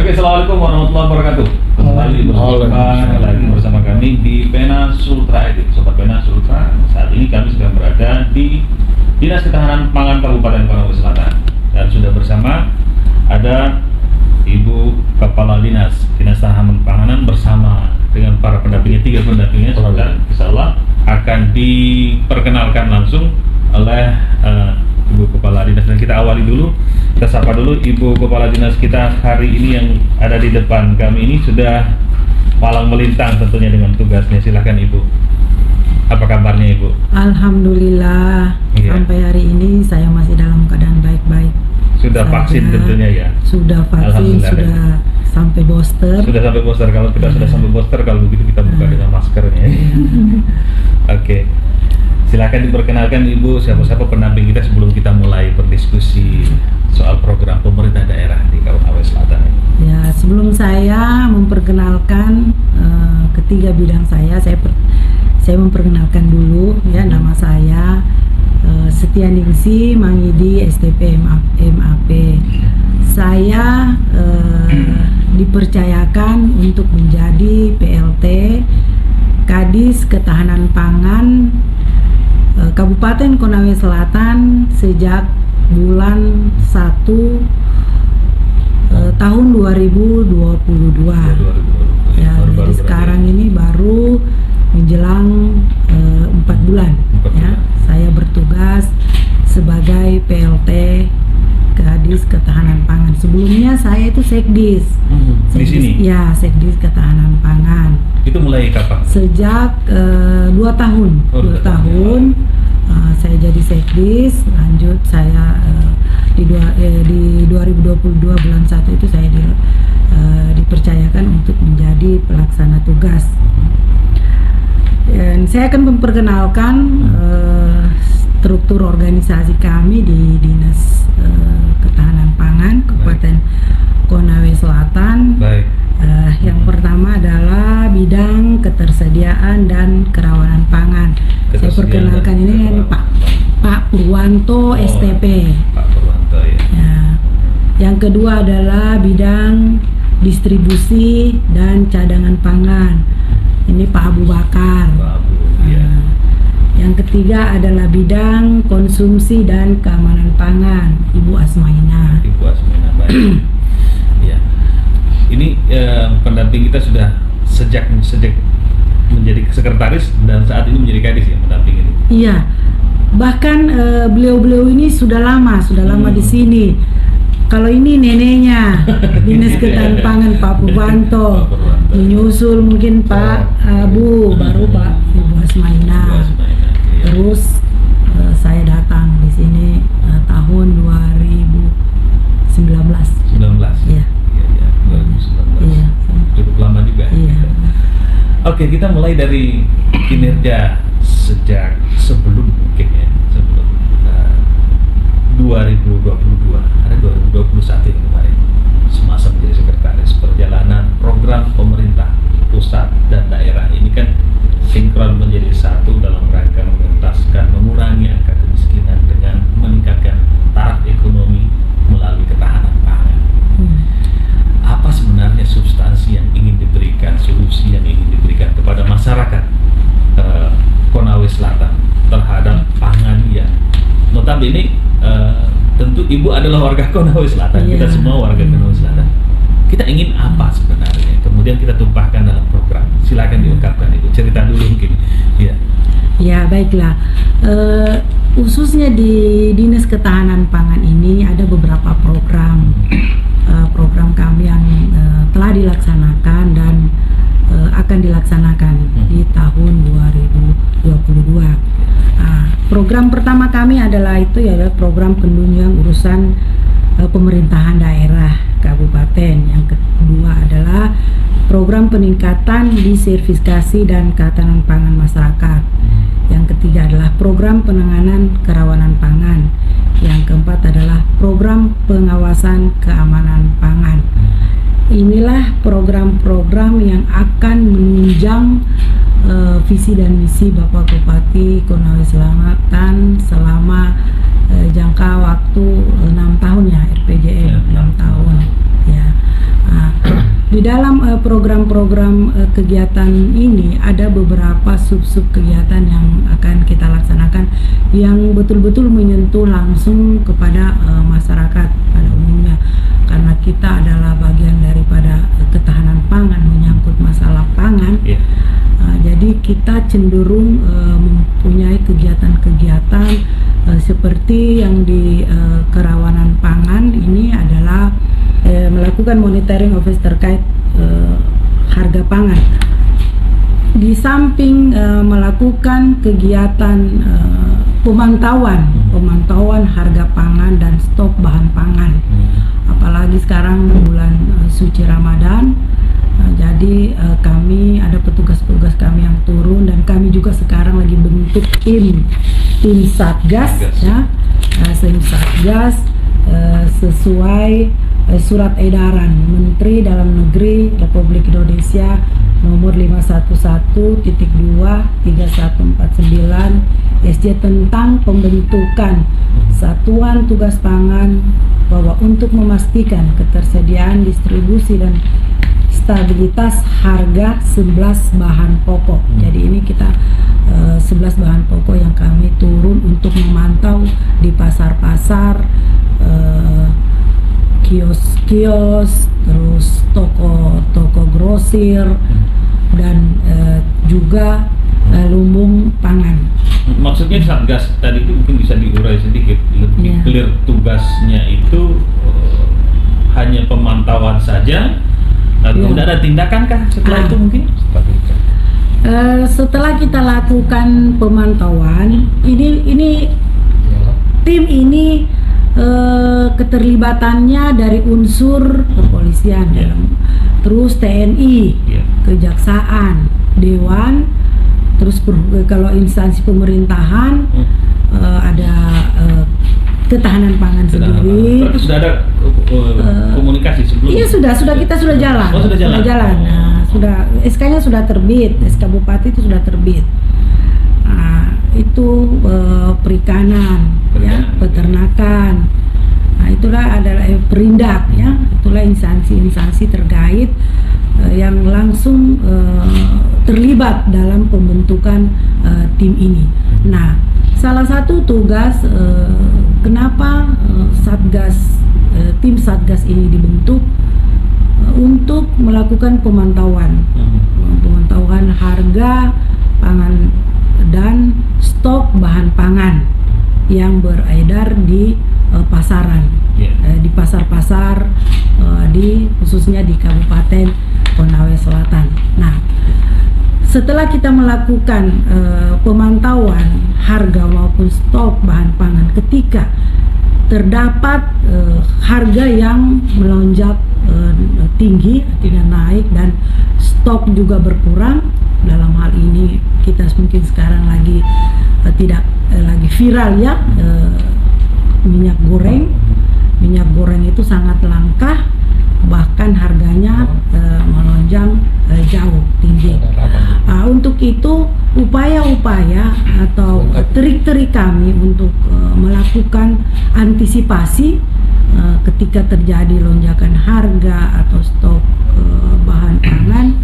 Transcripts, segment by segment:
Oke, assalamualaikum warahmatullahi wabarakatuh. Kembali berjumpa lagi bersama kami di Pena Sultra Edit. Sobat Pena Sultra, saat ini kami sedang berada di Dinas Ketahanan Pangan Kabupaten Konawe Selatan. Dan sudah bersama ada Ibu Kepala Dinas Ketahanan Panganan bersama dengan para pendampingnya, 3 pendampingnya. Dan insyaallah akan diperkenalkan langsung oleh Ibu Kepala Dinas. Dan kita awali dulu, kita sapa dulu Ibu Kepala Dinas kita hari ini yang ada di depan kami ini, sudah malang melintang tentunya dengan tugasnya. Silahkan Ibu, apa kabarnya Ibu? Alhamdulillah, sampai hari ini saya masih dalam keadaan baik-baik. Sudah vaksin tentunya ya? Sudah vaksin, sudah sampai booster. Sudah sampai booster. Kalau kita sudah sampai booster, kalau begitu kita buka dengan maskernya. Oke. Silakan diperkenalkan Ibu, siapa-siapa pendamping kita sebelum kita mulai berdiskusi soal program pemerintah daerah di Konawe Selatan. Ya, sebelum saya memperkenalkan ketiga bidang saya memperkenalkan dulu ya, nama saya Setianingsi Mangidi STP MAP. Saya dipercayakan untuk menjadi PLT Kadis Ketahanan Pangan Kabupaten Konawe Selatan sejak bulan 1 tahun 2022. Ya, jadi sekarang ini baru menjelang 4 bulan ya. Saya bertugas sebagai PLT Kadis Ketahanan Pangan. Sebelumnya saya itu Sekdis. Di sini? Ya, Sekdis Ketahanan Pangan. Itu mulai kapan? Sejak 2 tahun. 2 tahun saya jadi Sekdis. Lanjut saya di 2022 bulan 1 itu saya dipercayakan untuk menjadi pelaksana tugas. Dan saya akan memperkenalkan struktur organisasi kami di Dinas Ketahanan Pangan Kabupaten Konawe Selatan. Baik. Yang pertama adalah bidang ketersediaan dan kerawanan pangan. Saya perkenalkan ini Pak Purwanto STP. Pak Purwanto ya. Yang kedua adalah bidang distribusi dan cadangan pangan. Ini Pak Abu Bakar. Pak Abu, ya. Yang ketiga adalah bidang konsumsi dan keamanan pangan, Ibu Asmaina. Ibu Asmaina, baik. Ya. Ini pendamping kita sudah sejak menjadi sekretaris dan saat ini menjadi kadis ya, pendamping ini. Iya. Bahkan beliau-beliau ini sudah lama di sini. Kalau ini neneknya Dinas Ketahanan Pangan Pak Purwanto, menyusul mungkin Pak Abu, baru Pak Ibu Asmaina. Terus saya datang di sini tahun 2019. 19. Iya. Iya, 2019. Iya. Cukup lama juga. Iya. Oke, kita mulai dari kinerja sejak sebelum 2022, ada 2021 yang kemarin semasa menjadi sekretaris. Perjalanan program pemerintah pusat dan daerah ini kan sinkron menjadi satu dalam rangka mengentaskan, mengurangi angka kemiskinan dengan meningkatkan taraf ekonomi melalui ketahanan pangan. Apa sebenarnya substansi yang ingin diberikan, solusi yang ingin diberikan kepada masyarakat Konawe Selatan terhadap pangan yang notabene tentu Ibu adalah warga Konawe Selatan, kita semua warga Konawe Selatan. Kita ingin apa sebenarnya? Kemudian kita tumpahkan dalam program. Silakan diungkapkan Ibu, cerita dulu mungkin. Ya. Ya, baiklah. Khususnya di Dinas Ketahanan Pangan ini ada beberapa program kami yang telah dilaksanakan dan akan dilaksanakan di tahun 2022. Program pertama kami adalah program penunjang urusan pemerintahan daerah kabupaten. Yang kedua adalah program peningkatan disertifikasi dan ketahanan pangan masyarakat. Yang ketiga adalah program penanganan kerawanan pangan. Yang keempat adalah program pengawasan keamanan pangan. Inilah program-program yang akan menunjang visi dan misi Bapak Bupati Konawe Selatan selama jangka waktu 6 tahun ya, RPJM 6 tahun ya. Di dalam program-program kegiatan ini ada beberapa sub-sub kegiatan yang akan kita laksanakan yang betul-betul menyentuh langsung kepada masyarakat pada umumnya, karena kita adalah bagian daripada ketahanan pangan, menyangkut masalah pangan. Jadi kita cenderung mempunyai kegiatan-kegiatan seperti yang di kerawanan pangan ini adalah melakukan monitoring office terkait harga pangan. Di samping melakukan kegiatan pemantauan harga pangan dan stok bahan pangan, apalagi sekarang bulan suci Ramadan. Jadi kami ada petugas-petugas kami yang turun, dan kami juga sekarang lagi bentuk tim satgas ya, tim satgas sesuai surat edaran Menteri Dalam Negeri Republik Indonesia nomor 511.2/3149 SJ tentang pembentukan Satuan Tugas Pangan, bahwa untuk memastikan ketersediaan, distribusi dan stabilitas harga 11 bahan pokok. Jadi ini kita 11 bahan pokok yang kami turun untuk memantau di pasar-pasar, kios-kios, terus toko grosir, dan juga lumbung pangan. Maksudnya Satgas tadi itu mungkin bisa diurai sedikit, lebih clear tugasnya itu hanya pemantauan saja, atau tidak ada tindakan kah setelah itu mungkin? Setelah kita lakukan pemantauan, ini tim ini keterlibatannya dari unsur kepolisian, terus TNI, kejaksaan, dewan, terus kalau instansi pemerintahan ada ketahanan pangan sendiri. Berarti sudah ada komunikasi sebelumnya? Iya, kita sudah jalan. Oh, sudah jalan. Nah, SK-nya sudah terbit, SK Bupati itu sudah terbit. Nah, itu perikanan, ya, peternakan. Nah, itulah adalah perindak, ya, itulah instansi-instansi terkait yang langsung terlibat dalam pembentukan tim ini. Nah, salah satu tugas kenapa tim satgas ini dibentuk untuk melakukan pemantauan harga pangan dan stok bahan pangan yang beredar di pasaran, di pasar-pasar, khususnya di Kabupaten Konawe Selatan. Nah, setelah kita melakukan pemantauan harga maupun stok bahan pangan, ketika terdapat harga yang melonjak tinggi, artinya naik, dan stok juga berkurang. Dalam hal ini kita mungkin sekarang lagi tidak lagi viral, ya, minyak goreng itu sangat langka, bahkan harganya melonjak jauh tinggi. Untuk itu upaya-upaya atau trik-trik kami untuk melakukan antisipasi ketika terjadi lonjakan harga atau stok bahan pangan.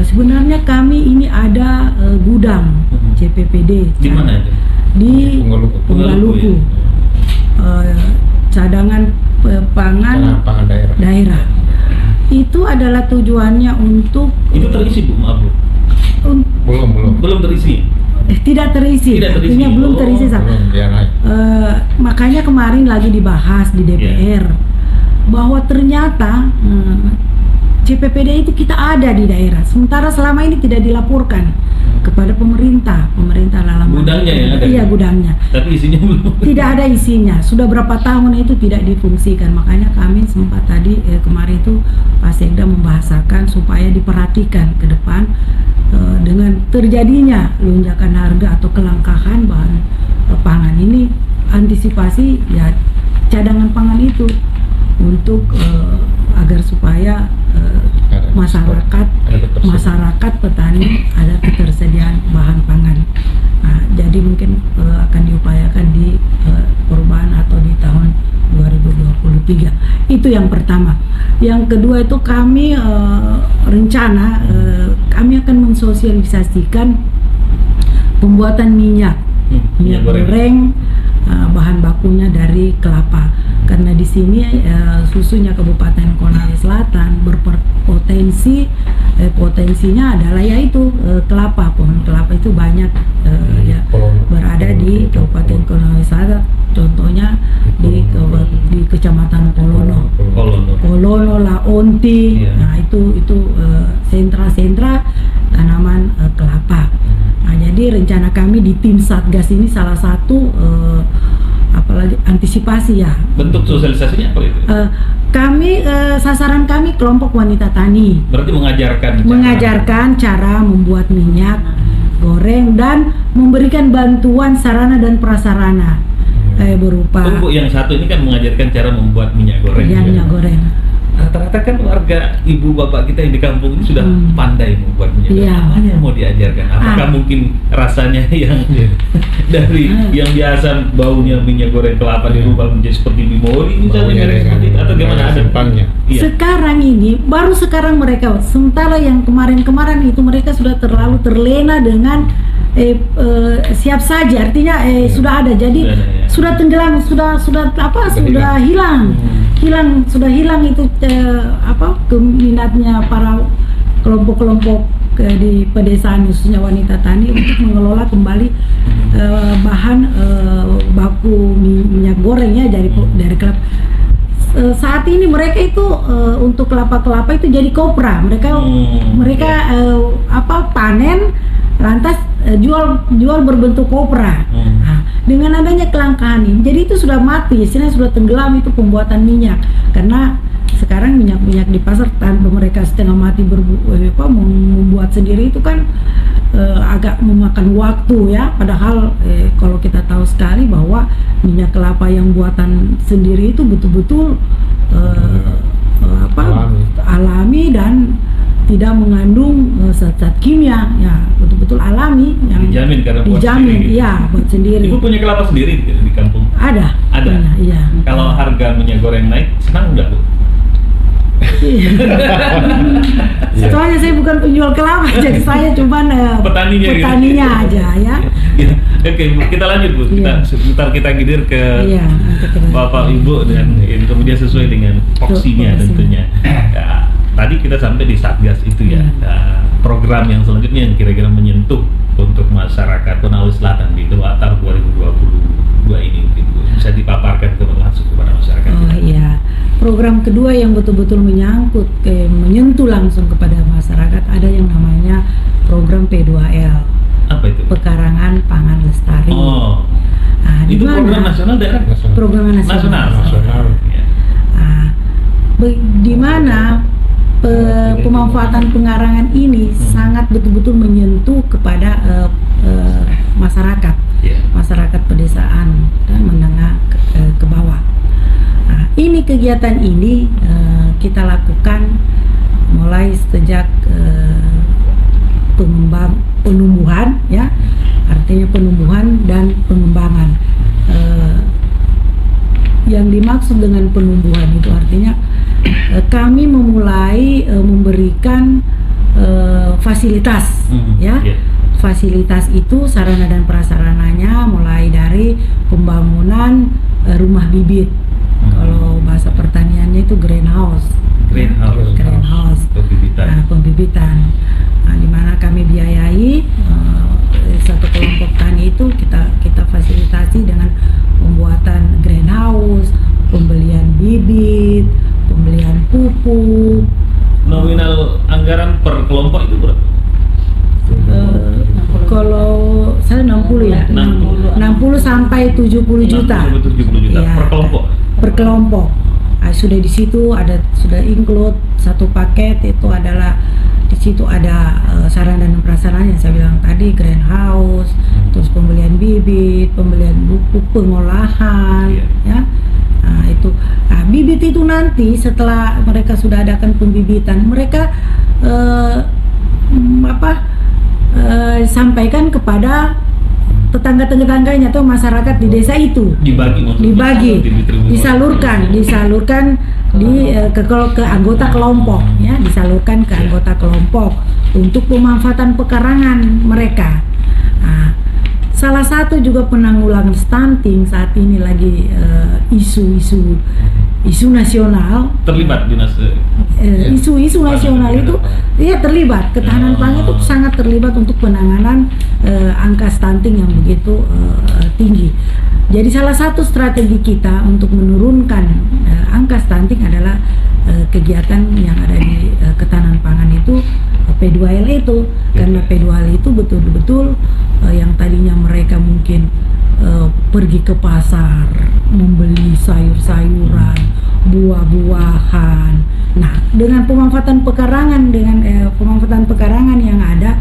Sebenarnya kami ini ada gudang CPPD. Di mana itu? Di Punggaluku. Cadangan pangan daerah. Itu adalah tujuannya untuk itu terisi, Bu, maaf, Bu. Belum terisi. Tidak terisi. Artinya belum terisi. Makanya kemarin lagi dibahas di DPR bahwa ternyata CPPD itu kita ada di daerah, sementara selama ini tidak dilaporkan kepada pemerintah dalam gudangnya ya ada. Iya, gudangnya. Tapi isinya belum. Tidak ada isinya. Sudah berapa tahun itu tidak difungsikan. Makanya kami sempat tadi kemarin itu Pak Sekda membahasakan supaya diperhatikan ke depan dengan terjadinya lonjakan harga atau kelangkaan bahan pangan ini, antisipasi ya cadangan pangan itu untuk agar supaya masyarakat petani ada ketersediaan bahan pangan. Nah, jadi mungkin akan diupayakan di perubahan atau di tahun 2023. Itu yang pertama. Yang kedua itu kami rencana kami akan mensosialisasikan pembuatan minyak goreng, bahan bakunya dari kelapa. Karena di sini susunya Kabupaten Konawe Selatan potensinya adalah yaitu kelapa. Pohon kelapa itu banyak berada di Kabupaten Konawe Selatan. Contohnya di Kecamatan Kolono, Laonti. Nah itu sentra-sentra tanaman kelapa. Nah, jadi rencana kami di tim Satgas ini salah satu apalagi antisipasi ya. Bentuk sosialisasinya apa itu? Kami sasaran kami kelompok wanita tani. Berarti mengajarkan cara membuat minyak goreng dan memberikan bantuan sarana dan prasarana berupa. Bu, yang satu ini kan mengajarkan cara membuat minyak goreng. Minyak goreng. Rata-rata kan warga ibu bapak kita yang di kampung ini sudah pandai membuat minyak goreng. Apa yang mau diajarkan? Apakah mungkin rasanya yang dari yang biasa baunya minyak goreng kelapa dirubah menjadi seperti bimori misalnya, atau gimana simpangnya? Sekarang ini baru sekarang mereka, sementara yang kemarin-kemarin itu mereka sudah terlalu terlena dengan siap saja, artinya sudah ada, jadi sudah tenggelam, sudah hilang itu keminatnya para kelompok-kelompok di pedesaan khususnya wanita tani untuk mengelola kembali bahan baku minyak goreng ya dari kelapa. Saat ini mereka itu untuk kelapa itu jadi kopra, mereka panen lantas jual berbentuk kopra. Nah, dengan adanya kelangkaan ini, jadi itu sudah mati, istilahnya sudah tenggelam itu pembuatan minyak, karena sekarang minyak di pasar tanpa mereka setengah mati membuat sendiri itu kan agak memakan waktu ya. Padahal kalau kita tahu sekali bahwa minyak kelapa yang buatan sendiri itu betul-betul alami dan tidak mengandung zat-zat kimia, ya betul-betul alami yang dijamin karena buat sendiri. Ya buat sendiri. Ibu punya kelapa sendiri di kampung? Ada. Iya. Kalau harga minyak goreng naik, senang nggak Bu? Soalnya saya bukan penjual kelapa, jadi saya cuma petaninya aja ya. Oke, Bu, kita lanjut Bu. Kita gilir ke Bapak Ibu dan kemudian sesuai dengan porsinya tentunya. Tadi kita sampai di Satgas itu ya. Program yang selanjutnya yang kira-kira menyentuh untuk masyarakat Konawe Selatan di tahun 2022 ini mungkin Bu, bisa dipaparkan langsung kepada masyarakat. Iya. Program kedua yang betul-betul menyentuh langsung kepada masyarakat ada yang namanya program P2L. Apa itu? Pekarangan Pangan Lestari. Itu program nasional daerah? Program nasional. Di mana pemanfaatan pengarangan ini sangat betul-betul menyentuh kepada masyarakat, masyarakat pedesaan dan menengah ke bawah. Nah, ini kegiatan ini kita lakukan mulai sejak penumbuhan, ya, artinya penumbuhan dan pengembangan. Yang dimaksud dengan penumbuhan itu artinya kami memulai memberikan fasilitas, fasilitas itu sarana dan prasarananya mulai dari pembangunan rumah bibit. Kalau bahasa pertaniannya itu greenhouse, pembibitan. Nah, di mana kami biayai satu kelompok tani itu kita fasilitasi dengan pembuatan greenhouse, pembelian bibit, pembelian pupuk. Nominal anggaran per kelompok itu berapa? Kalau saya 60 ya, 60 sampai 70 juta. 70 juta ya, per kelompok. Per kelompok. Sudah di situ sudah include satu paket, itu adalah di situ ada sarana dan prasarana yang saya bilang tadi, greenhouse, terus pembelian bibit, pembelian pupuk, pengolahan, ya. Nah, itu. Nah, bibit itu nanti setelah mereka sudah adakan pembibitan, mereka sampaikan kepada tetangga-tetangganya atau masyarakat di desa itu dibagi, disalurkan ke anggota kelompok, ya, disalurkan ke anggota kelompok untuk pemanfaatan pekarangan mereka. Nah, salah satu juga penanggulangan stunting saat ini lagi isu nasional terlibat dinas isu nasional itu ya terlibat. Ketahanan pangan itu sangat terlibat untuk penanganan angka stunting yang begitu tinggi. Jadi salah satu strategi kita untuk menurunkan angka stunting adalah kegiatan yang ada di ketahanan pangan itu, P2L itu. Karena P2L itu betul-betul yang tadinya mereka mungkin pergi ke pasar membeli sayur-sayuran, buah-buahan. Nah, dengan pemanfaatan pekarangan, yang ada,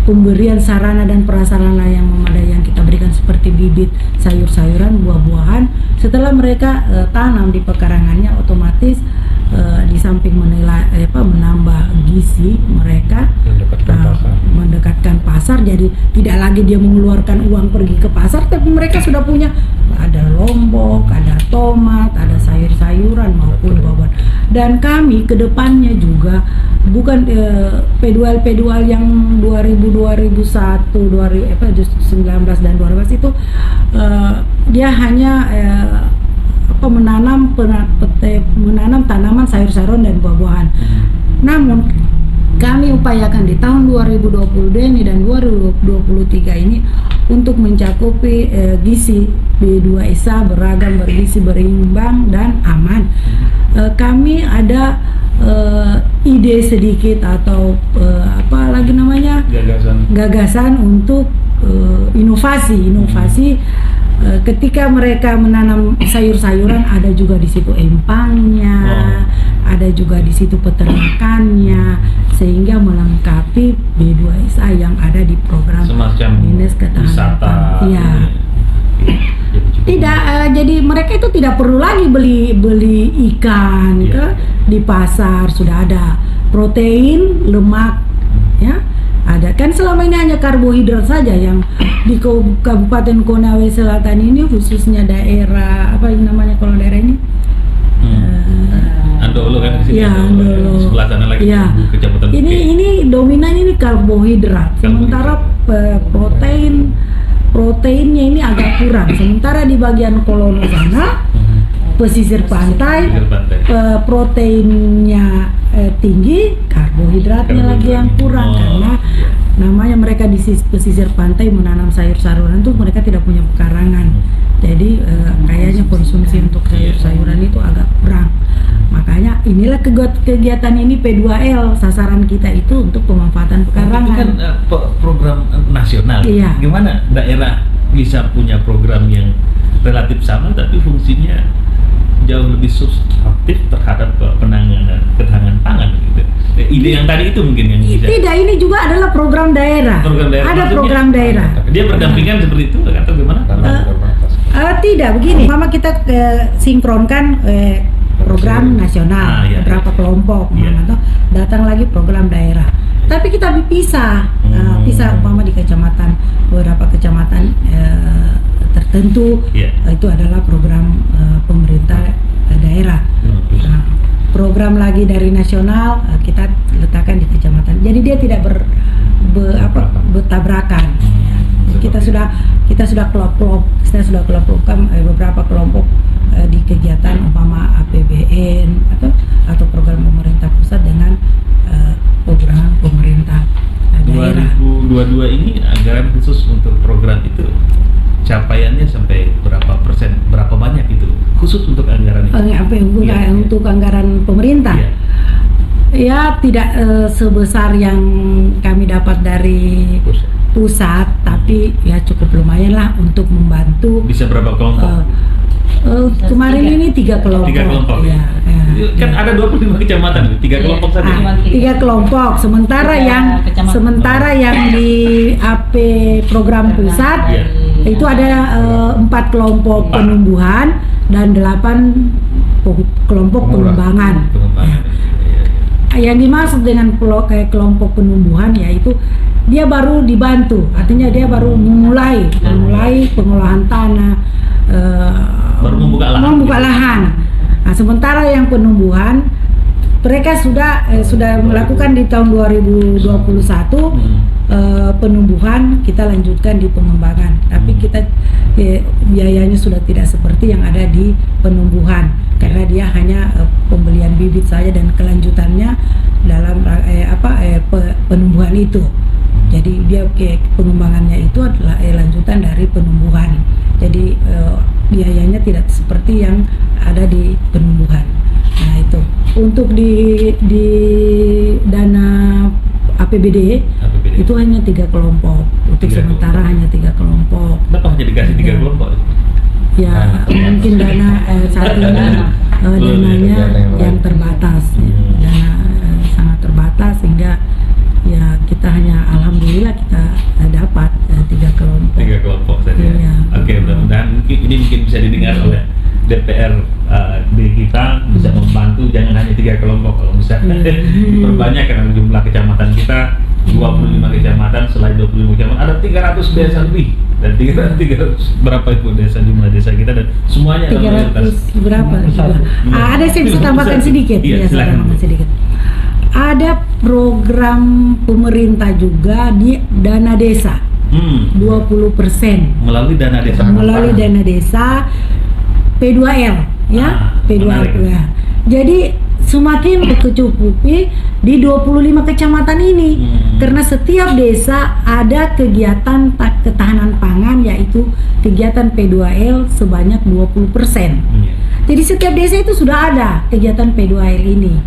pemberian sarana dan prasarana yang memadai yang kita berikan seperti bibit sayur-sayuran, buah-buahan, setelah mereka tanam di pekarangannya, otomatis di samping menambah gizi mereka, mendekatkan pasar. Jadi tidak lagi dia mengeluarkan uang pergi ke pasar, tapi mereka sudah punya, ada lombok, ada tomat, ada sayur-sayuran maupun buah-buahan. Dan kami kedepannya juga bukan P2L yang 2019 dan 2012 itu dia hanya menanam tanaman sayur-sayuran dan buah-buahan. Namun kami upayakan di tahun 2020 ini dan 2023 ini untuk mencakupi gizi B2SA beragam, bergizi, berimbang dan aman. Kami ada ide sedikit atau gagasan untuk inovasi. Ketika mereka menanam sayur-sayuran, ada juga di situ empangnya, ada juga di situ peternakannya, sehingga melengkapi B2SA yang ada di program Dinas Ketahanan Pangan. Ya. Tidak, jadi mereka itu tidak perlu lagi beli ikan di pasar, sudah ada protein, lemak, ya. Ada kan selama ini hanya karbohidrat saja yang di Kabupaten Konawe Selatan ini, khususnya daerah kalau daerah ini Andolo kan di sini. Ya, Andolo. Sebelah sana lagi Kecamatan Bukit. Ini dominan ini karbohidrat. Sementara proteinnya ini agak kurang. Sementara di bagian Kolono sana pesisir pantai proteinnya tinggi, karbohidratnya lagi yang kurang, karena namanya mereka di pesisir pantai menanam sayur-sayuran itu mereka tidak punya pekarangan. Jadi kayaknya konsumsi untuk sayur-sayuran itu agak kurang. Makanya inilah kegiatan ini P2L, sasaran kita itu untuk pemanfaatan pekarangan. Itu kan program nasional. Iya. Gimana daerah bisa punya program yang relatif sama tapi fungsinya jauh lebih substantif terhadap penanganan ketahanan pangan gitu. Ide yang tadi itu mungkin yang bisa. Tidak, ini juga adalah program daerah. Ada program daerah. Dia berdampingan seperti itu atau gimana? Tidak, begini. Pertama kita sinkronkan program nasional, beberapa kelompok, atau datang lagi program daerah. Tapi kita pisah umpama di beberapa kecamatan tertentu, itu adalah program pemerintah daerah. Nah, program lagi dari nasional kita letakkan di kecamatan. Jadi dia tidak bertabrakan. Kita sudah kelompokkan beberapa kelompok di kegiatan umpama APBN atau program pemerintah pusat dengan program pemerintah daerah. 2022 ini anggaran khusus untuk program itu capaiannya sampai berapa persen, berapa banyak itu khusus untuk anggaran itu? Untuk anggaran pemerintah? Ya tidak sebesar yang kami dapat dari pusat, tapi ya cukup lumayan lah untuk membantu. Bisa berapa kelompok? Kemarin ini 3 kelompok. 3 kelompok. Kan ada 25 kecamatan, 3 kelompok saja. 3 kelompok. Sementara yang di AP program pusat itu ada 4 kelompok penumbuhan dan 8 kelompok pengembangan. Yang dimaksud dengan kelompok penumbuhan yaitu dia baru dibantu, artinya dia baru memulai pengolahan tanah, baru membuka lahan. Nah, sementara yang penumbuhan mereka sudah melakukan di tahun 2021 penumbuhan, kita lanjutkan di pengembangan, tapi kita biayanya sudah tidak seperti yang ada di penumbuhan karena dia hanya pembelian bibit saja dan kelanjutannya dalam penumbuhan itu. Jadi dia pengembangannya itu adalah lanjutan dari penumbuhan. Jadi biayanya tidak seperti yang ada di penumbuhan. Nah itu untuk di dana APBD itu hanya 3 kelompok. Untuk sementara hanya 3 kelompok. Kenapa hanya dikasih 3 kelompok? Ya mungkin dana saat ini dananya yang terbatas, dana sangat terbatas sehingga ya kita hanya alhamdulillah kita dapat 3 kelompok. 3 kelompok saja. Iya. Oke, mudah-mudahan ini mungkin bisa didengar oleh DPR di kita, bisa membantu jangan hanya 3 kelompok, kalau bisa diperbanyak karena jumlah kecamatan kita 25 kecamatan, selain 25 kecamatan ada 300 desa lebih dan 300 berapa itu jumlah desa kita dan semuanya 300 berapa? Ada saya bisa tambahkan sedikit. Iya, saya tambahkan sedikit. Ada program pemerintah juga di dana desa 20% melalui dana desa. Melalui dana desa P2L ya, P2L. Ya. Jadi semakin tercukupi di 25 kecamatan ini karena setiap desa ada kegiatan ketahanan pangan yaitu kegiatan P2L sebanyak 20%. Jadi setiap desa itu sudah ada kegiatan P2L ini.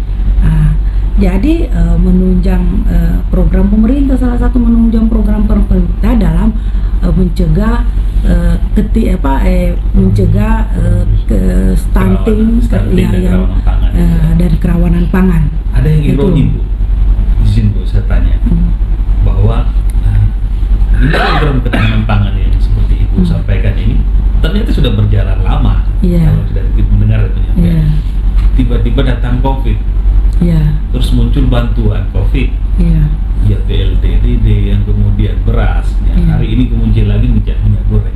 Jadi menunjang program pemerintah, salah satu menunjang program pemerintah dalam mencegah stunting dan kerawanan pangan. Ada yang ironis, Bu. Izin Bu saya tanya bahwa ini program ketahanan pangan yang seperti Ibu sampaikan ini ternyata sudah berjalan lama. Kalau sudah mendengar penyampaian. Tiba-tiba datang COVID. Terus muncul bantuan COVID, ya PLTDD yang kemudian beras, hari ini kemudian lagi minyak goreng.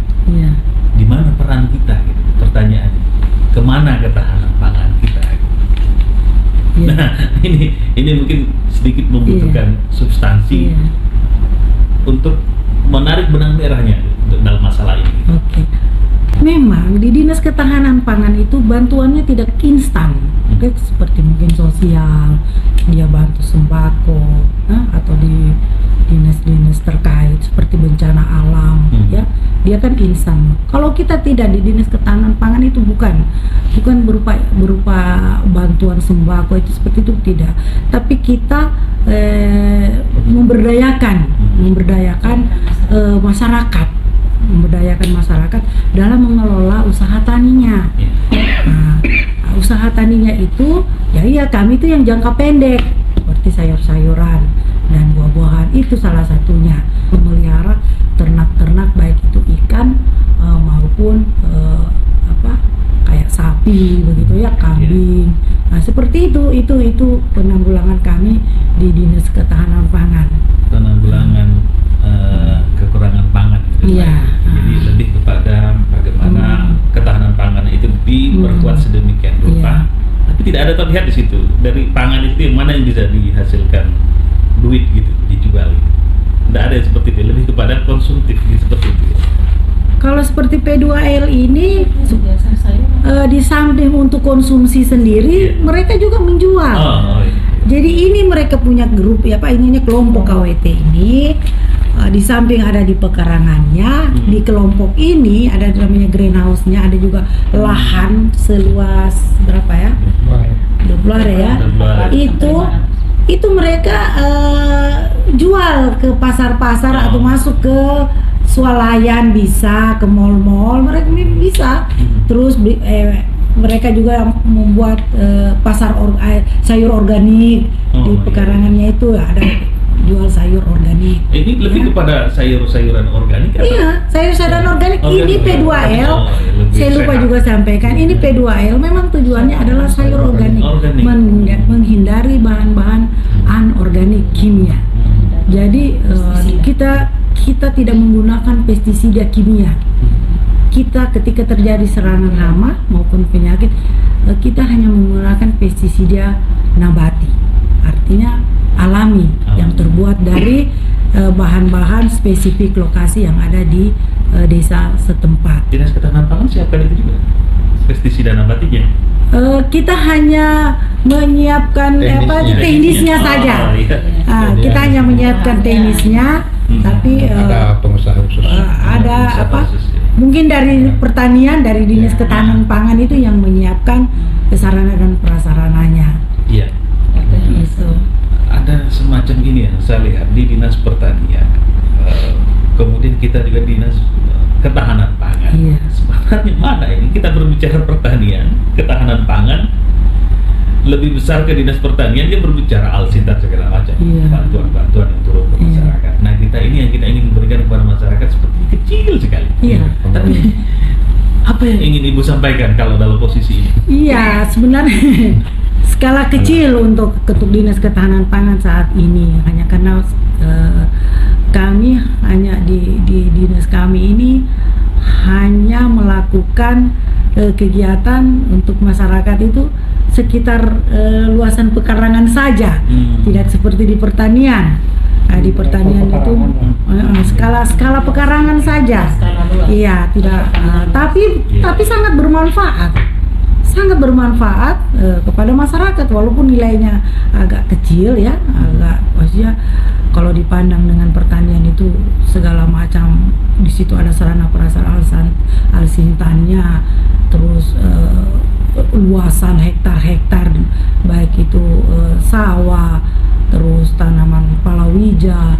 Di mana peran kita? Gitu. Pertanyaannya, kemana ketahanan pangan kita? Gitu. Nah, ini mungkin sedikit membutuhkan substansi untuk menarik benang merahnya dalam masalah ini. Oke. Memang di Dinas Ketahanan Pangan itu bantuannya tidak instan, seperti mungkin sosial, dia bantu sembako, atau di dinas-dinas terkait seperti bencana alam, ya dia kan instan. Kalau kita tidak di Dinas Ketahanan Pangan itu bukan berupa bantuan sembako itu seperti itu tidak, tapi kita memberdayakan masyarakat dalam mengelola usaha taninya. Usaha taninya itu kami itu yang jangka pendek seperti sayur-sayuran dan buah-buahan, itu salah satunya memelihara ternak-ternak baik itu ikan maupun kayak sapi begitu ya, kambing. Nah seperti itu penanggulangan kami di Dinas Ketahanan Pangan. Penanggulangan kekurangan pangan. Jadi lebih kepada bagaimana ketahanan pangan itu diperkuat sedemikian rupa. Tapi tidak ada terlihat di situ dari pangan itu yang mana yang bisa dihasilkan duit gitu, dijual. Tidak ada seperti itu, lebih kepada konsumtif gitu, seperti itu. Kalau seperti P2L ini di samping untuk konsumsi sendiri, mereka juga menjual. Jadi ini mereka punya grup kelompok KWT ini. Di samping ada di pekarangannya, di kelompok ini ada namanya greenhouse-nya, ada juga lahan seluas berapa ya? 12 ya. Itu mereka jual ke pasar-pasar atau masuk ke swalayan, bisa ke mall-mall, mereka bisa. Terus mereka juga membuat pasar sayur organik di pekarangannya itu ada jual sayur organik. Ini lebih kepada sayur-sayuran organik atau? Iya, sayur-sayuran organik. Ini P2L. Saya lupa juga sampaikan. Ini P2L memang tujuannya adalah sayur organik. Menghindari bahan-bahan anorganik kimia. Jadi kita tidak menggunakan pestisida kimia. Kita ketika terjadi serangan hama maupun penyakit, kita hanya menggunakan pestisida nabati, artinya alami, yang terbuat dari bahan-bahan spesifik lokasi yang ada di desa setempat. Dinas Ketahanan Pangan siapkan itu juga pestisida nabatinya. Kita hanya menyiapkan teknisnya saja. Iya. Kita hanya menyiapkan teknisnya, tapi ada pengusaha khusus. Mungkin dari pertanian, dari Dinas Ketahanan Pangan itu yang menyiapkan sarana dan prasarananya. Iya. Itu. Ada semacam ini ya, saya lihat di Dinas Pertanian. Kemudian kita juga Dinas Ketahanan Pangan. Iya. Sebenarnya mana ini kita berbicara pertanian, ketahanan pangan, lebih besar ke Dinas Pertanian, dia berbicara alsintar segala macam, Iya. bantuan-bantuan yang turun ke masyarakat. Nah, kita ini yang kita ingin memberikan kepada masyarakat seperti kecil sekali. Iya. Tapi apa yang ingin Ibu sampaikan kalau dalam posisi ini? Iya, sebenarnya skala kecil untuk Dinas Ketahanan Pangan saat ini, hanya karena kami hanya di dinas kami ini hanya melakukan kegiatan untuk masyarakat itu sekitar luasan pekarangan saja, tidak seperti di pertanian. Di pertanian itu skala pekarangan saja. Iya, tidak. Tapi sangat bermanfaat. Sangat bermanfaat kepada masyarakat, walaupun nilainya agak kecil ya, maksudnya kalau dipandang dengan pertanian itu segala macam, di situ ada sarana prasarana alsintannya, terus luasan hektar-hektar, baik itu sawah, terus tanaman palawija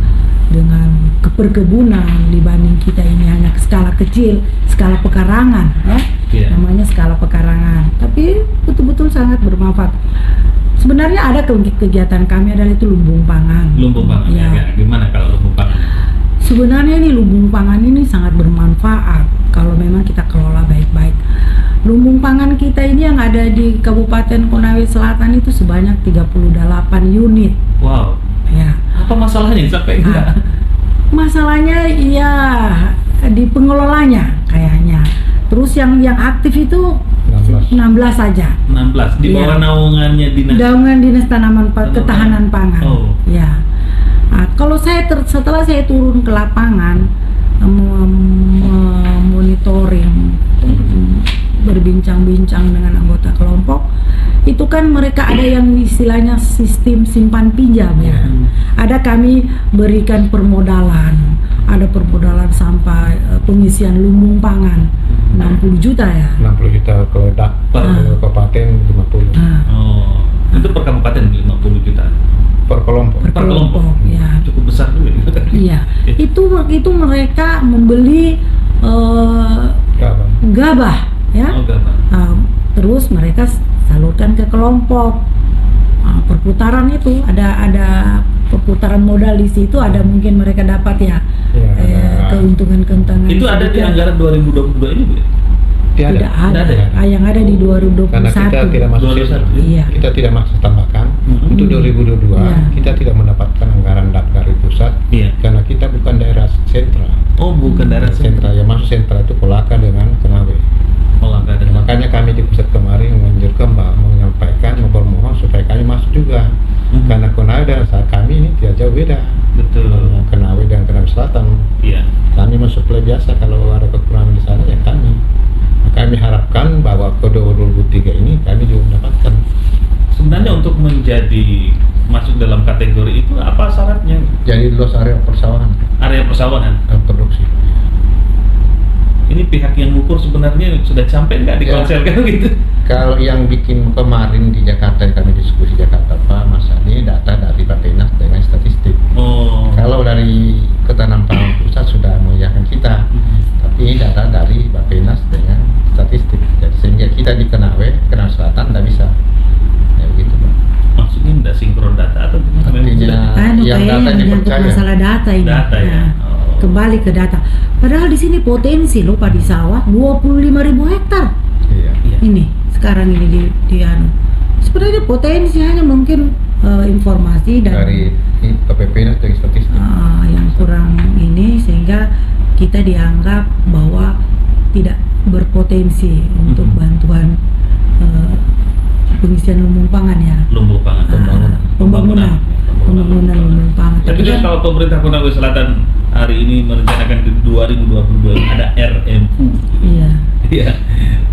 dengan perkebunan, dibanding kita ini hanya skala kecil, skala pekarangan ya. Yeah. Namanya skala pekarangan, tapi betul-betul sangat bermanfaat. Sebenarnya ada kegiatan kami adalah itu lumbung pangan. Lumbung pangan, ya. Gimana kalau lumbung pangan? Sebenarnya ini lumbung pangan ini sangat bermanfaat kalau memang kita kelola baik-baik. Lumbung pangan kita ini yang ada di Kabupaten Konawe Selatan itu sebanyak 38 unit. Wow. Ya. Apa masalahnya sampai enggak? Masalahnya ya di pengelolanya kayaknya. Terus yang aktif itu 16 saja. 16 di bawah naungannya Dinas Tanaman Ketahanan Pangan. Oh. Ya. Nah, kalau setelah saya turun ke lapangan monitoring, berbincang-bincang dengan anggota kelompok, itu kan mereka ada yang istilahnya sistem simpan pinjam ya. Ada kami berikan permodalan, ada permodalan sampai pengisian lumbung pangan 60 juta ya. 60 juta kalau per kabupaten 50. Oh, itu per kabupaten 50 juta. Per kelompok. Per kelompok. Ya. Cukup besar juga itu. Iya. Itu mereka membeli gabah ya. Oh, gabah. Terus mereka salurkan ke kelompok. Perputaran itu ada perputaran modal di situ, ada mungkin mereka dapat ya, keuntungan. Itu ada di anggaran 2022 ini, Bu? Tidak ada. Yang ada di 2021. Karena kita tidak masuk iya. Kita tidak masuk tambahkan. Untuk 2022 kita tidak mendapatkan anggaran dari pusat. Iya. Karena kita bukan daerah sentra. Oh, bukan daerah sentra. Yang masuk sentra itu Kolaka dengan Konawe. Makanya kami di pusat kemarin menyampaikan, bermohon supaya kami masuk juga. Karena Konawe dan kami ini tidak jauh beda. Betul. Konawe dan Konawe Selatan. Iya. Kami mensuplai biasa, kalau ada kekurangan di sana ya kami. Kami harapkan bahwa ke 2023 ini kami juga mendapatkan. Sebenarnya untuk menjadi masuk dalam kategori itu apa syaratnya? Jadi luas area persawahan. Area persawahan dan produksi. Ini pihak yang mengukur sebenarnya sudah sampai nggak di konsel kan gitu? Kalau yang bikin kemarin di Jakarta, kami diskusi Jakarta Pak, Mas ini data dari Bappenas dengan statistik. Oh. Kalau dari Ketahanan Pangan Pusat sudah mengiyakan kita, tapi data dari Bappenas dengan statistik. Jadi sehingga kita di Konawe Selatan tidak bisa. Ya begitu Pak. Maksudnya tidak sinkron data atau artinya yang data dipercaya. Masalah data ini. Data ya. Kembali ke data. Padahal di sini potensi loh Pak, di sawah 25.000 hektar. Iya. Ini sekarang ini di sebenarnya potensi hanya mungkin informasi dan dari KPP dari statistik. yang kurang ini, sehingga kita dianggap bahwa tidak berpotensi untuk bantuan pengisian lumbung pangan ya. Lumbung pangan, Pembangunan lumbung pangan. Tapi kan kalau pemerintah Konawe Selatan hari ini merencanakan di 2022 ada RMU. Iya. Ya,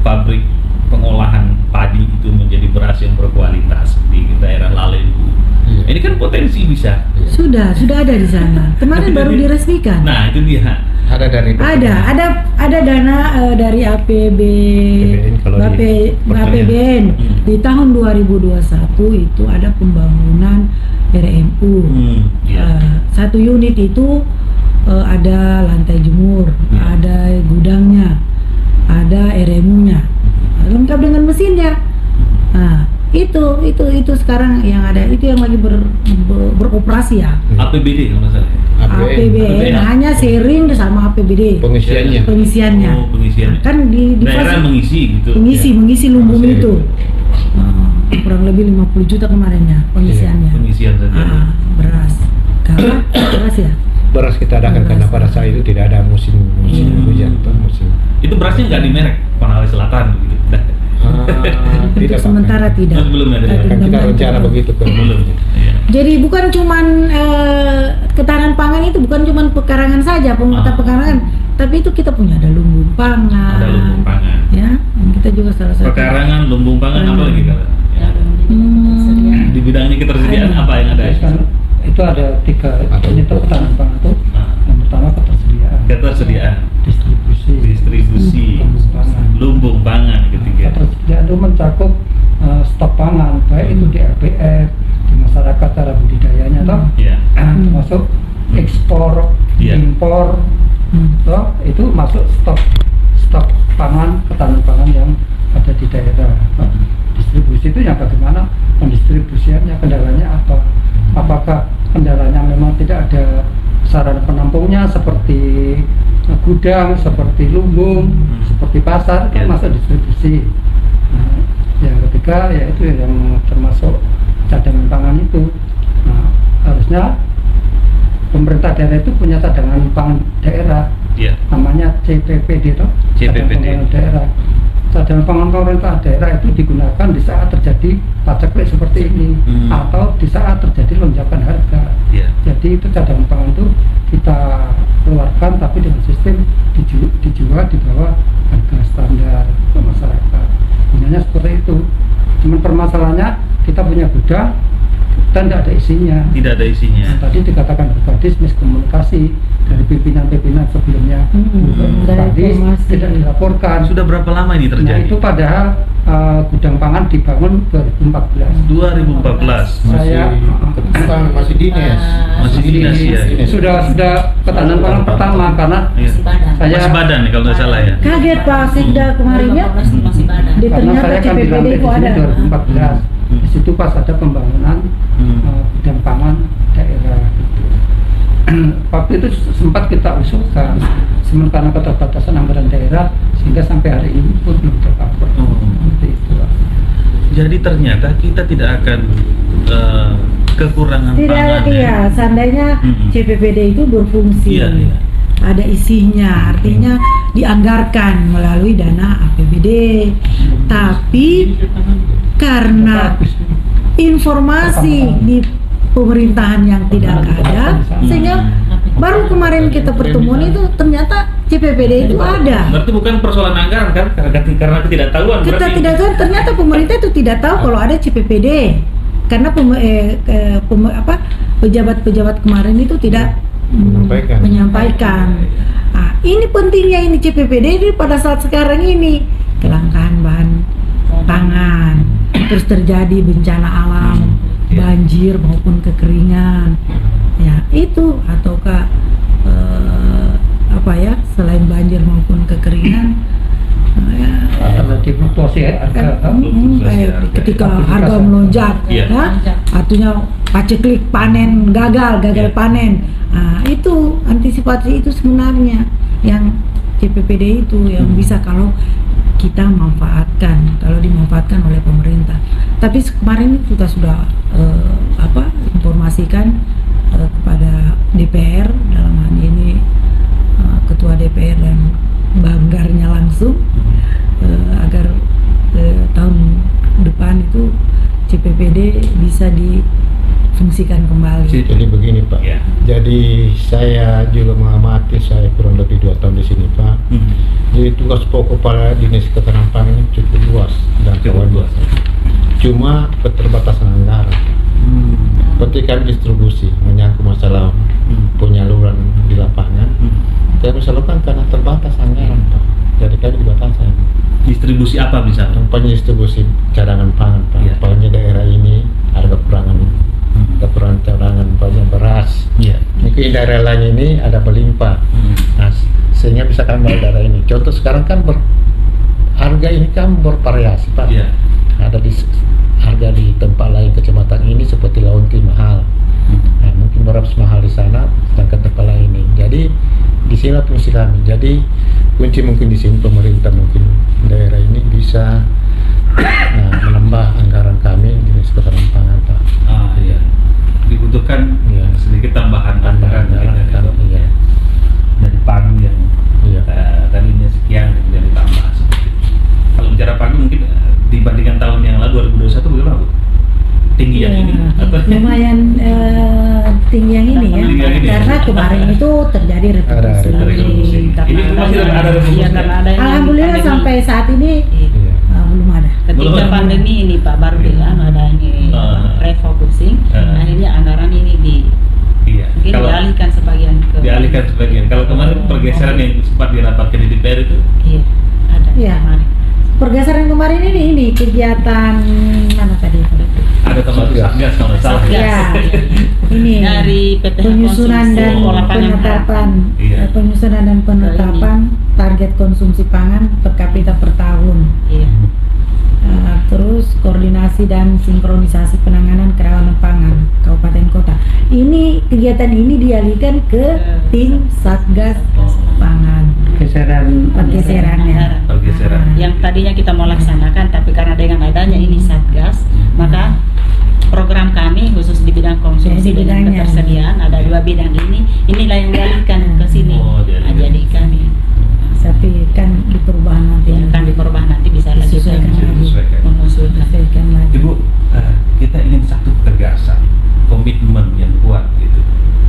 pabrik pengolahan padi itu menjadi beras yang berkualitas di daerah Lalebu. Iya. Ini kan potensi bisa. Sudah ada di sana. Kemarin baru diresmikan. Nah, itu dia. Ada dari Ada dana dari APBN kalau di APBN di tahun 2021 itu ada pembangunan RMU. Satu unit itu ada lantai jemur, ada gudangnya, ada RMU-nya, lengkap dengan mesinnya. Nah, itu sekarang yang ada, itu yang lagi beroperasi ya. APBD kalau nggak salah. APBN hanya sharing sama APBD. Pengisiannya. Oh, pengisiannya. Kan di daerah mengisi gitu. mengisi lumbung Mengisi itu. Kurang lebih 50 juta kemarinnya pengisiannya. Pengisian saja. Beras. Karena beras ya. Beras kita adakan karena pada saat itu tidak ada musim hujan atau musim. Itu berasnya nggak di merek Konawe Selatan gitu. Untuk sementara tidak. Belum ada. Kan kita rencana begitu kan. Belum. Iya. Jadi bukan cuman ketahanan pangan itu bukan cuman pekarangan saja, pemerintah pekarangan, tapi itu kita punya ada lumbung pangan. Ada lumbung pangan. Ya, kita juga salah satu. Pekarangan, lumbung pangan apa lagi kalau? Di bidangnya ketersediaan apa yang ada? Itu ada 3 ini tuh ketahanan pangan tuh. Yang pertama Ketersediaan, distribusi, lumbung pangan ketiga. Ketersediaan itu mencakup stok pangan, baik itu di RPF, di masyarakat cara budidayanya toh, Iya. termasuk ekspor, impor, toh, itu masuk stok pangan, ketahanan pangan yang ada di daerah. Nah, distribusi itu yang bagaimana pendistribusiannya, kendalanya apa? Apakah kendalanya memang tidak ada sarana penampungnya seperti gudang, seperti lumbung, seperti pasar, itu masuk distribusi. Nah, yang ketiga yaitu yang termasuk cadangan pangan itu. Nah, harusnya pemerintah daerah itu punya cadangan pangan daerah, namanya CPPD toh, cadangan pangan daerah. Cadangan pangan pemerintah daerah itu digunakan di saat terjadi paceklik seperti ini atau di saat terjadi lonjakan harga. Jadi itu cadangan pangan itu kita keluarkan tapi dengan sistem dijual di bawah harga standar ke masyarakat. Gunanya seperti itu. Cuman permasalahannya kita punya gudang dan tidak ada isinya. Tidak ada isinya. Tadi dikatakan Kadis miskomunikasi dari pimpinan-pimpinan sebelumnya. Kadis tidak dilaporkan. Sudah berapa lama ini terjadi? Nah, itu padahal gudang pangan dibangun 2014. 2014. Masih dinas. Masih dinas ya. Sudah ketahanan pangan pertama karena saya masih badan nih kalau nggak salah ya. Kaget Pak Sekda kemarinnya. Di karena ternyata saya kan di CPPD lantai itu di sini ada. 2014. Di situ pas ada pembangunan gudang pangan daerah. Waktu itu sempat kita usulkan, cuman karena keterbatasan anggaran daerah sehingga sampai hari ini pun belum tercover. Seperti itu. Jadi ternyata kita tidak akan kekurangan pangan. Iya, seandainya CPPD itu berfungsi. Iya. Ada isinya, artinya dianggarkan melalui dana APBD. Tapi karena informasi di pemerintahan yang tidak ada, sehingga baru kemarin kita pertemuan itu ternyata CPPD itu ada. Berarti bukan persoalan anggaran kan? Karena ketidaktahuan. Kita tidak tahu, ternyata pemerintah itu tidak tahu kalau ada CPPD. Karena pejabat-pejabat kemarin itu tidak menyampaikan. Nah, ini pentingnya ini CPPD ini pada saat sekarang ini kelangkaan bahan pangan, terus terjadi bencana alam, banjir maupun kekeringan, ya itu ataukah selain banjir maupun kekeringan, Ada fluktuasi harga. ketika harga melonjak, artinya paceklik panen gagal panen. Nah, itu antisipasi itu sebenarnya yang CPPD itu yang bisa kalau kita manfaatkan kalau dimanfaatkan oleh pemerintah. Tapi kemarin kita sudah informasikan kepada DPR, dalam hal ini Ketua DPR dan banggarnya langsung, agar tahun depan itu CPPD bisa difungsikan kembali. Jadi begini Pak, Ya. jadi saya juga mengamati, saya kurang lebih 2 tahun di sini Pak. Jadi tugas pokok pada dinas ketahanan pangan ini cukup luas dan Cukup luas. Cuma keterbatasan anggaran. Ketika distribusi menyangkut masalah penyaluran di lapangan, tidak bisa lakukan karena terbatas anggaran Pak. Jadi kami dibatasi. Distribusi apa misalnya? Contohnya distribusi cadangan pangan Pak. Iya. Apalagi daerah ini ada kekurangan cadangan banyak beras. Iya. Mungkin daerah lain ini ada berlimpah. Nah, sehingga bisa kami bayar daerah ini. Contoh sekarang kan harga ini kan bervariasi Pak. Iya. Ada harga di tempat lain kecamatan ini seperti Launti mahal. Nah, mungkin beras mahal di sana, sedangkan tempat lain ini. Jadi di sini fungsi kami. Jadi kunci mungkin di sini pemerintah mungkin daerah ini bisa menambah anggaran kami di ketahanan pangan Pak. Iya. Dibutuhkan Iya. sedikit tambahan anggaran mungkin ya, Iya. dari pagu yang Iya. tadinya sekian kemudian ditambah seperti itu. Kalau bicara pagu mungkin dibandingkan tahun yang lalu 2021 bagaimana Bu? Tinggi yang ini atau lumayan tinggi yang ini ya, Tinggi yang ini. karena kemarin itu terjadi retribusi. retribusi. Ini masih ada retribusi. Iya, karena ada yang Alhamdulillah pandemi. sampai saat ini Iya. belum ada. Belum Ketika ada. pandemi ini Pak baru bilang ada ini refocusing, akhirnya anggaran ini iya. mungkin Kalau dialihkan sebagian ke dialihkan sebagian. Kalau kemarin pergeseran yang sempat dirapatkan di DPR itu Iya, ada Iya. kemarin. Pergeseran kemarin ini kegiatan mana tadi itu? ada teman Satgas kalau nggak salah. Satgas. Ya, ini Dari PPH penyusunan konsumsi dan pola pangan penetapan, Iya. penyusunan dan penetapan target konsumsi pangan per kapita per tahun. Iya. Terus koordinasi dan sinkronisasi penanganan kerawanan pangan kabupaten kota. Ini kegiatan ini dialihkan ke tim Satgas Pangan. Pergeserannya. Pergeseran. Yang tadinya kita mau laksanakan, tapi karena dengan adanya ini Satgas, maka program kami khusus di bidang konsumsi Jadi dan bidangnya. ketersediaan ada 2 bidang inilah yang dialihkan ke sini. Oh, dialihkan. Jadi kami Tapi kan di perubahan nanti akan di perubahan nanti bisa lagi Disesuaikan lagi. mengusulkan. disesuaikan lagi. Ibu, kita ingin satu ketegasan, komitmen yang kuat gitu,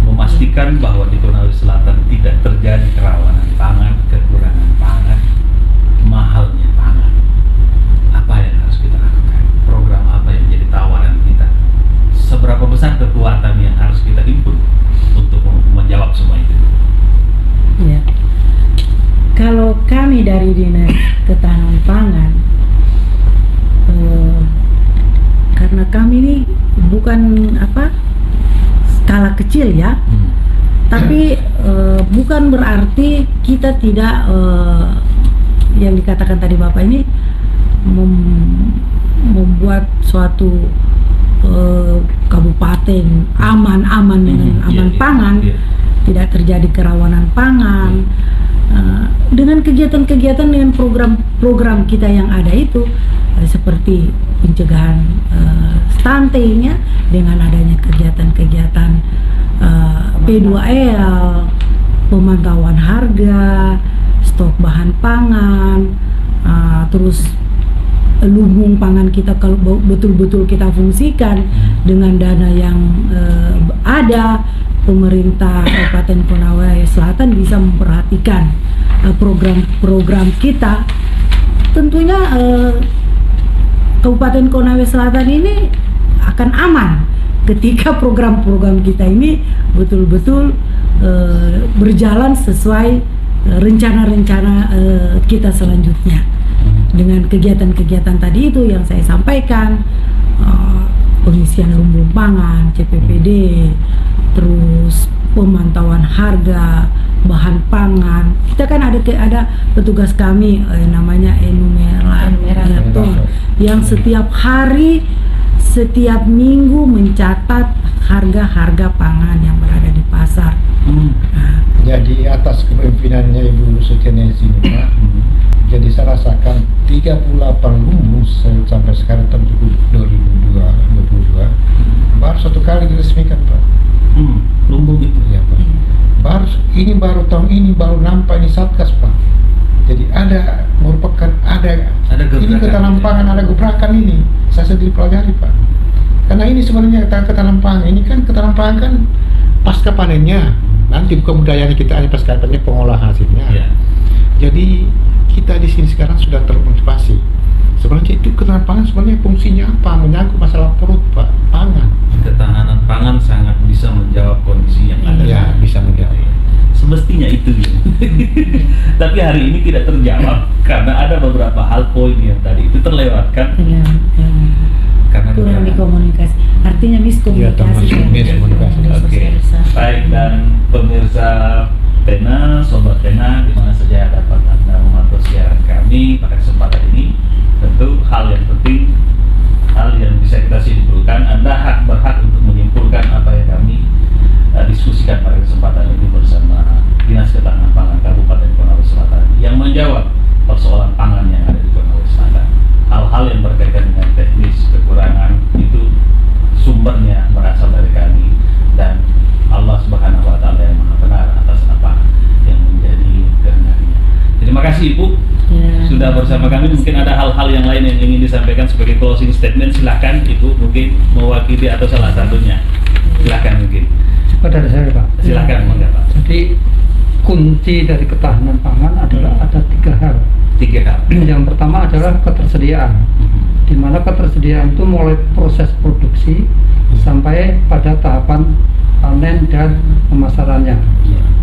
memastikan bahwa di Konawe Selatan tidak terjadi kerawanan pangan, kekurangan pangan, mahalnya pangan. Apa yang harus kita lakukan? Program apa yang menjadi tawaran kita? Seberapa besar kekuatan yang harus kita himpun untuk menjawab semua itu? Ya. Kalau kami dari Dinas Ketahanan Pangan, karena kami ini bukan skala kecil ya, tapi bukan berarti kita tidak yang dikatakan tadi Bapak ini membuat suatu kabupaten aman dengan aman pangan, tidak terjadi kerawanan pangan. Dengan kegiatan-kegiatan dengan program-program kita yang ada itu seperti pencegahan stunting ya, dengan adanya kegiatan-kegiatan P2L, pemantauan harga, stok bahan pangan, terus lumbung pangan kita kalau betul-betul kita fungsikan dengan dana yang ada, pemerintah Kabupaten Konawe Selatan bisa memperhatikan program-program kita. Tentunya Kabupaten Konawe Selatan ini akan aman ketika program-program kita ini betul-betul berjalan sesuai rencana-rencana kita selanjutnya. Dengan kegiatan-kegiatan tadi itu yang saya sampaikan, pengisian lumbung pangan, CPPD, terus pemantauan harga bahan pangan. Kita kan ada petugas kami namanya enumerator yang setiap hari, setiap minggu mencatat harga-harga pangan yang berada di pasar. Jadi atas kepemimpinannya Ibu Sucianesi Pak, Jadi saya rasakan 38 lumbung sampai sekarang tahun 2022 baru satu kali diresmikan Pak. Lumbung itu Iya Pak. Baru tahun ini baru nampak ini Satgas Pak. Jadi ada merupakan ada ini gebrakan. ketahanan pangan, ada gebrakan ini. Saya sendiri pelajari Pak. Karena ini sebenarnya ketahanan pangan ini kan ketahanan pangan kan pasca panennya. Nanti bukan budaya kita ada pasca panennya pengolahan hasilnya. ya. Jadi kita di sini sekarang sudah termotivasi. Sebenarnya itu ketahanan pangan sebenarnya fungsinya apa? Menyangkut masalah perut Pak, pangan. Ketahanan pangan sangat bisa menjawab kondisi yang ada. Ya, bisa menjawab. Semestinya itu gitu. Tapi hari ini tidak terjawab karena ada beberapa hal poin yang tadi itu terlewatkan karena kurang dikomunikasi, artinya miskomunikasi. Iya, miskomunikasi. Oke, baik, dan pemirsa Pena, Sobat Pena, di mana saja dapat Anda memantau siaran kami pada kesempatan ini, tentu hal yang penting, hal yang bisa kita simpulkan, Anda berhak untuk menyimpulkan apa yang kami diskusikan pada kesempatan ini bersama Dinas Ketahanan Pangan Kabupaten Konawe Selatan yang menjawab persoalan pangan yang ada di Konawe Selatan. Hal-hal yang berkaitan dengan teknis kekurangan itu sumbernya berasal dari kami dan Allah Subhanahu wa Ta'ala yang Maha benar atas apa yang menjadi kehendaknya. Terima kasih Ibu sudah bersama kami. Mungkin ada hal-hal yang lain yang ingin disampaikan sebagai closing statement. Silahkan Ibu, mungkin mewakili atau salah satunya. Silahkan mungkin. Dari saya Pak. Silahkan Pak. Jadi kunci dari ketahanan pangan adalah ada 3 hal. 3 hal. Yang pertama adalah ketersediaan, di mana ketersediaan itu mulai proses produksi sampai pada tahapan panen dan pemasarannya.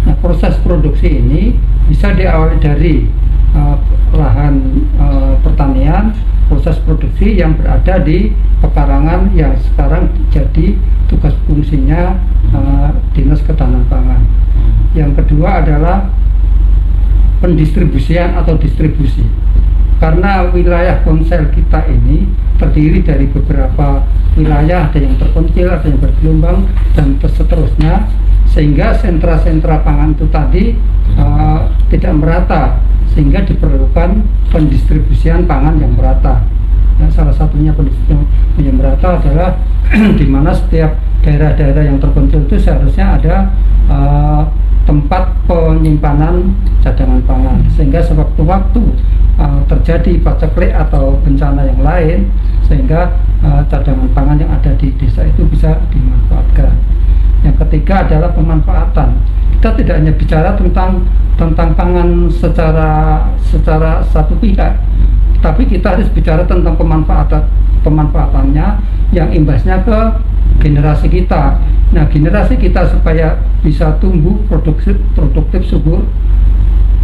Nah, proses produksi ini bisa diawali dari lahan pertanian, proses produksi yang berada di pekarangan yang sekarang jadi tugas fungsinya Dinas Ketahanan Pangan. Yang kedua adalah pendistribusian atau distribusi. Karena wilayah Ponsel kita ini terdiri dari beberapa wilayah, ada yang terpencil, ada yang bergelombang, dan seterusnya, sehingga sentra-sentra pangan itu tadi tidak merata, sehingga diperlukan pendistribusian pangan yang merata. Ya, salah satunya pendistribusian yang merata adalah di mana setiap daerah-daerah yang terpencil itu seharusnya ada tempat penyimpanan cadangan pangan, sehingga sewaktu-waktu terjadi paceklik atau bencana yang lain, sehingga cadangan pangan yang ada di desa itu bisa dimanfaatkan. Yang ketiga adalah pemanfaatan. Kita tidak hanya bicara tentang pangan secara satu pihak, tapi kita harus bicara tentang pemanfaatannya yang imbasnya ke generasi kita. Nah, generasi kita supaya bisa tumbuh produktif subur,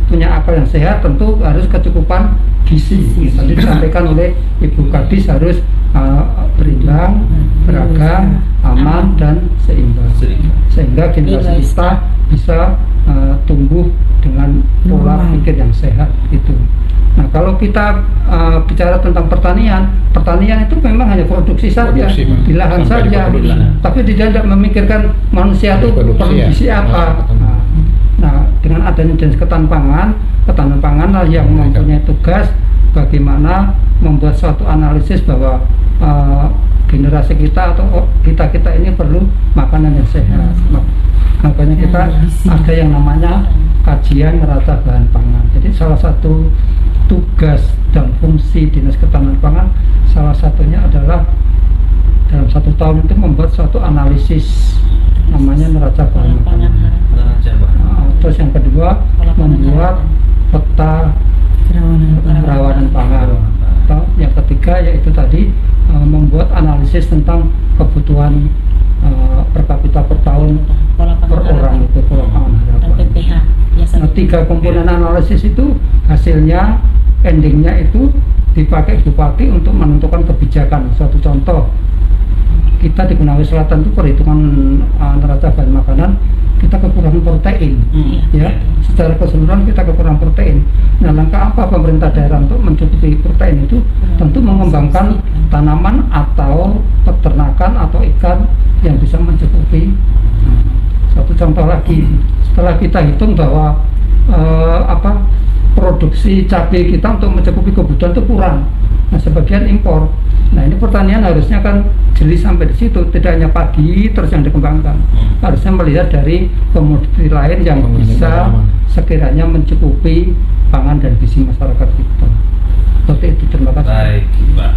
punya akal yang sehat, tentu harus kecukupan gizi. Tadi disampaikan oleh Ibu Kadis harus berimbang, beragam, aman, dan seimbang. Sehingga generasi kita bisa tumbuh dengan pola pikir yang sehat itu. Nah, kalau kita bicara tentang pertanian itu memang hanya produksi saja, di lahan saja, tapi tidak memikirkan manusia itu produksi apa. Nah, dengan adanya Dinas Ketahanan Pangan lah yang mempunyai tugas bagaimana membuat suatu analisis bahwa generasi kita atau kita ini perlu makanan yang sehat. Makanya kita ada yang namanya kajian neraca bahan pangan. Jadi salah satu tugas dan fungsi Dinas Ketahanan Pangan salah satunya adalah dalam 1 tahun itu membuat suatu analisis namanya neraca bahan pangan. Terus yang kedua membuat peta kerawanan pangan. Atau yang ketiga yaitu tadi membuat analisis tentang kebutuhan per kapita per tahun per orang itu, pola pangan harapan. Nah, 3 komponen analisis itu hasilnya endingnya itu dipakai bupati untuk menentukan kebijakan. Suatu contoh, kita di Konawe Selatan itu perhitungan neraca bahan makanan kita kekurangan protein, ya secara keseluruhan kita kekurangan protein. Nah, langkah apa pemerintah daerah untuk mencukupi protein itu? Tentu mengembangkan tanaman atau peternakan atau ikan yang bisa mencukupi. Satu contoh lagi, setelah kita hitung bahwa produksi cabai kita untuk mencukupi kebutuhan itu kurang. Nah, sebagian impor. Nah, ini pertanian harusnya kan jeli sampai di situ, tidak hanya padi terus yang dikembangkan. Harusnya melihat dari komoditi lain yang bisa sekiranya mencukupi pangan dan gizi masyarakat kita. Seperti itu, terima kasih. Baik, Mbak.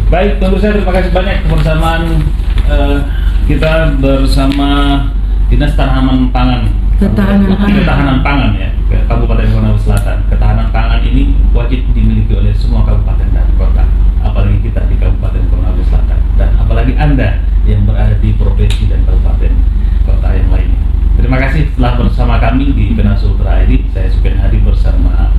Baik, pemirsa, terima kasih banyak kebersamaan kita bersama Dinas Ketahanan Pangan. Ketahanan Pangan ya, Kabupaten Konawe Selatan. Ketahanan pangan ini wajib dimiliki oleh semua kabupaten dan kota, apalagi kita di Kabupaten Konawe Selatan, dan apalagi Anda yang berada di provinsi dan kabupaten kota yang lainnya. Terima kasih telah bersama kami di Penas Ultra ID. Saya Suken Hadi bersama